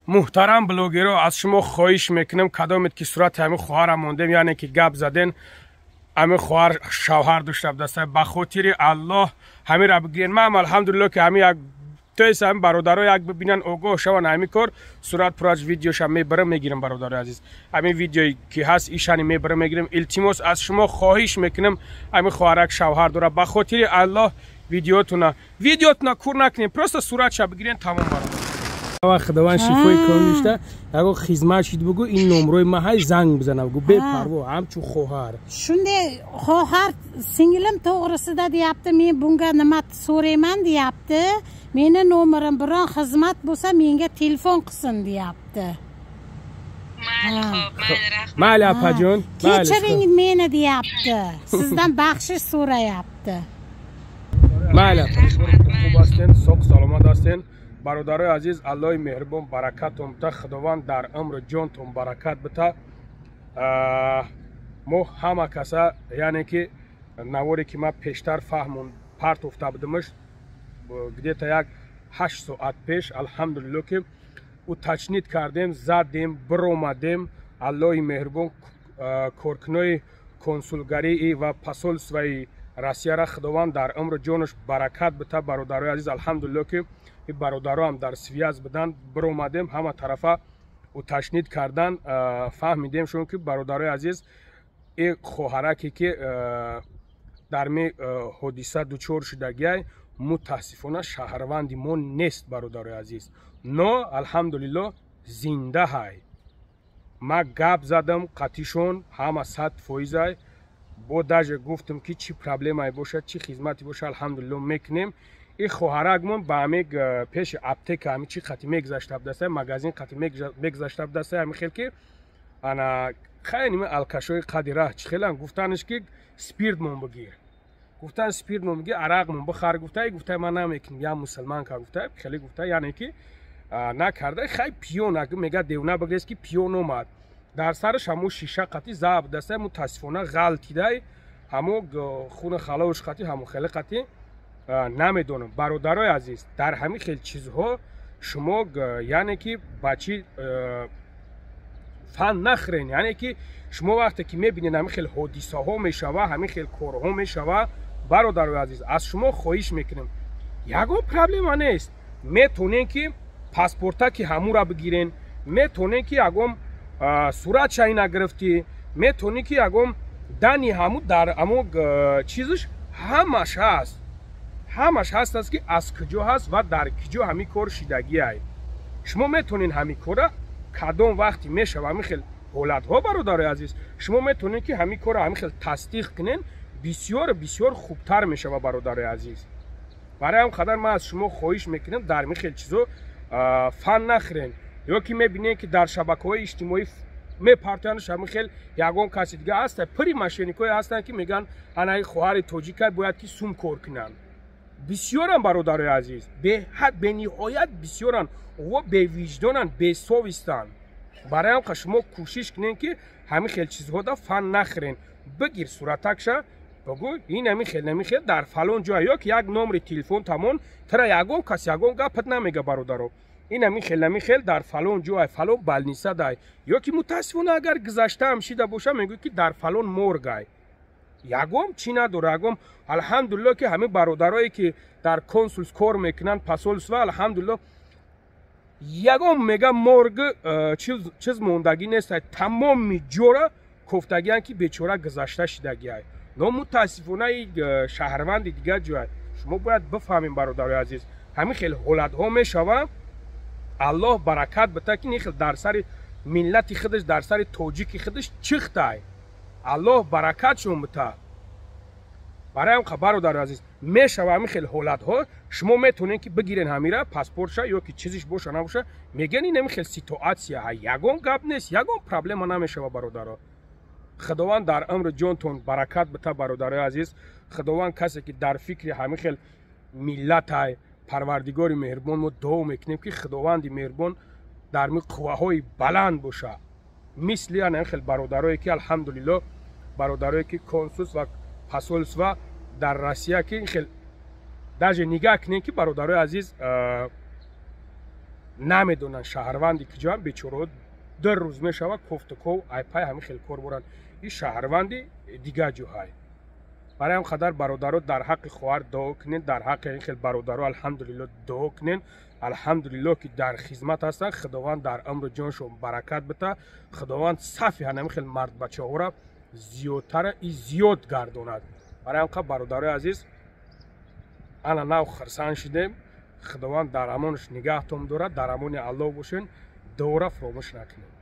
محترم بلوگرها از شما خواهش میکنم کدامت که صورت همین خواهر موندم یعنی که گپ زدن همین خواهر شوهر داشته دسته به خاطر الله همین را بگیرین. من الحمدلله که همین یک تویس همین برادرها یک ببینن اوگاه شوان همین کار صورت پراج ویدیوش هم میبرم میگیرم. برادر عزیز همین ویدیویی که هست ایشانی میبرم میگیرم. التماس از شما خواهش میکنم همین خواهرک شوهر داره به خاطر الله ویدیوتون کور نکنین پروست صورتش بگیرین تمام. برادر خداوند شفای کامل داشته اگه خدمت شید بگو این نمره ما های زنگ بزنه بگو بپروا همچون خواهر شونده خواهر سینگلم توغرسده دیابته می بونگا نمت سوری من دیابته مینه نمرم بران خدمت بوسه مینگه تلفن قسن دیابته مال اپا جون تیچرینگ مینه دیابته سیزدن بخشش سوره یابته مال اپا خوب هستین سوق سلامت هستین برادرای عزیز. الله مهربان برکتون بده خداوند در عمر جانتون برکت بده. ما همه کسا یعنی که نواری که ما پیشتر فهمون پرت افته بودمش گدیتا یک 8 ساعت پیش الحمدلله که او تشنید کردیم زدیم برآمدیم. الله مهربان کارکنای کنسولگری و پاسولسوی روسیه را خداوند در عمر جانش برکت بده. برادرای عزیز الحمدلله که این برادرها هم در سویاز بدن برآمدیم همه طرفا و تشنید کردن فهمیدیم شون که برادرای عزیز این خواهرکی که در می حادثه دچار شدگی متاسفانه شهروندی ما نیست. برادرای عزیز نه الحمدلله زنده های. ما گپ زدم قطعیشون همه 100% با داجه گفتم که چی پرابلمی باشه چی خدمتی باشه الحمدلله میکنیم. این خواهرگمون با همیگ پیش اپتیک همی چی خطی میگذاشته بدسته مگازین خطی میگذاشته بدسته همی خیلی که انا خیلی من الکشوی قدیره چی خیلی هم گفتنش که سپیرد من بگیر گفتن سپیرد من بگیر عرق من بخار گفته من نمیکنم یا مسلمان که گفته خیلی گفته یعنی که نکرده خیلی پیون اگه میگه دیونه بگیرست که پیون اومد در سرش همو شیشه قطی زب دسته متاسفانه غلطیده همو خون خلاوش قطی همو خیلی قطی نمیدونم. برادرای عزیز در همین خیلی چیزها شما یعنی که بچی فن نخرین. یعنی که شما وقتی که میبینین همین خیلی حادثه ها میشوه همین خیلی کارها میشوه برادرای عزیز از شما خواهش میکنم یگو پرابلم نیست. میتونین که پاسپورتا که همو را بگیرین میتونین که یگم صورت شای نگرفتی میتونین که یگم دنی همو در همو چیزش همش هست همش هست است که از کجا هست و در کجا همی کار شدگی های. شما میتونین همی کار کدام وقتی میشه و همی خیلی حالت ها برادر عزیز شما میتونین که همی کار همی خیلی تصدیق کنین بسیار بسیار خوبتر میشه و برادر عزیز. برای هم خاطر من از شما خواهش میکنم در می خیلی چیزو فن نخرین یا که میبینین که در شبکه‌های اجتماعی میپرتانش همین خیلی یگان کسی دیگه هست پری ماشینیکای هستن که میگن انا خواهر توجیکای باید که سوم کار کنن. بسیارن برادرای عزیز به حد به نهایت بسیارن و به وجدانن به سویستان. برای هم شما کوشش کنین که همین خیلی چیزها دا فن نخرین بگیر صورتکشه بگو این همین خیلی در فلان جا یا که یک نمره تلفن تمون ترا یگان کسی یگان گپت نمیگه برادرو این همین خیلی در فلان جا فلان بلنیسه دای یا که متاسفانه اگر گذشته هم شده باشه میگه که در فلان مرگای یگم چی نداره. یگم الحمدلله که همه برادرایی که در کنسولس کار میکنن پاسولس و الحمدلله یگم میگه مرگ چیز موندگی نیست تمام جوره کفتگیان که بیچاره گذشته شدگی های نه متاسفانه شهروند دیگه جای شما باید بفهمین برادرای عزیز همین خیلی حالت ها میشوه. الله برکت بده که خیلی در سر ملت خودش در سر توجیک خودش چخته الله برکت شون بده. برای هم خبر در عزیز میشوه همین خیلی حالت ها شما میتونین که بگیرین همیره پاسپورت شه یا که چیزیش باشه نباشه میگن این همین خیلی سیتواسیه ها یگان گپ نیست یگان پرابلم نمیشه برادرها. خداوند در عمر جانتون برکت بده برادرای عزیز. خداوند کسی که در فکر همین خیلی ملت های پروردگار مهربان ما دعا میکنیم که خداوند مهربان در می قوه های بلند باشه مثل همین خیلی برادرایی که الحمدلله برادرایی که کنسوس و پاسولس و در روسیه که خیلی درجه نگاه کنین که برادرای عزیز намедонанд шаҳрванди киҷоам бечораҳо 2 рӯз мешавад кофтуков айпай ҳамин хел кор боранд ин шаҳрванди дигар ҷоҳай барои ҳам қадар бародаро дар ҳаққи хоҳар дуо кунед дар ҳаққи ин хел бародаро алҳамдулилло дуо кунед алҳамдулилло ки дар хизмат ҳастанд худованд дар умру ҷоншон баракат бита худованд сафи ҳамин хел мардбачаҳоро зиёдтара и зиёд гардонад барои ҳам қадар бародарои азиз ана нав хурсанд шудем худованд дар амонаш нигаҳтон дорад дар амони аллоҳ бошен дуора фуромӯш накунед